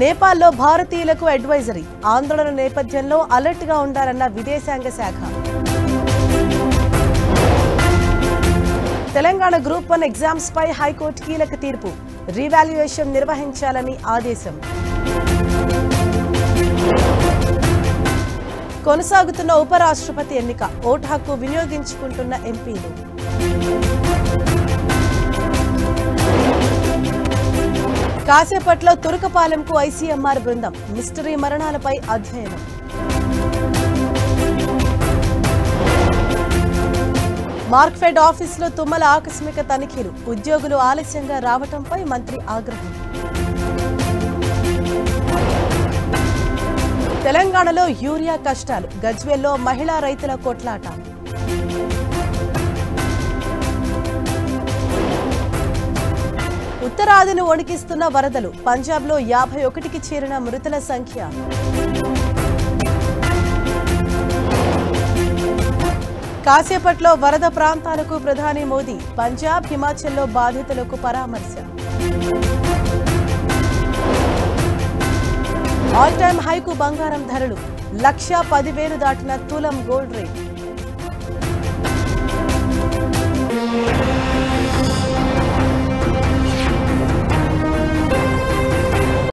నేపాల్లో భారతీయులకు అడ్వైజరీ ఆందోళన నేపథ్యంలో అలర్ట్ గా ఉండాలన్న విదేశాంగ శాఖ. తెలంగాణ గ్రూప్ 1 ఎగ్జామ్స్ పై హైకోర్టు కీలక తీర్పు రీవాల్యుయేషన్ నిర్వహించాలని ఆదేశం. కొనసాగుతున్న ఉపరాష్ట్రపతి ఎన్నిక ఓటు హక్కు వినియోగించుకుంటున్న ఎంపీలు. కాసేపట్లో తురకపాలెంకు ఐసీఎంఆర్ బృందం మిస్టరీ మరణాలపై అధ్యయనం. మార్క్ఫెడ్ ఆఫీసులో తుమ్మల ఆకస్మిక తనిఖీలు ఉద్యోగులు ఆలస్యంగా రావడంపై మంత్రి ఆగ్రహం. తెలంగాణలో యూరియా కష్టాలు గజ్వేల్లో మహిళా రైతుల కొట్లాట. ఉత్తరాదిని వణికిస్తున్న వరదలు పంజాబ్లో 51కి చేరిన మృతుల సంఖ్య. కాసేపట్లో వరద ప్రాంతాలకు ప్రధాని మోదీ పంజాబ్ హిమాచల్లో బాధితులకు పరామర్శ. ఆల్ టైమ్ హైకు బంగారం ధరలు 1,10,000 దాటిన తులం గోల్డ్ రేట్.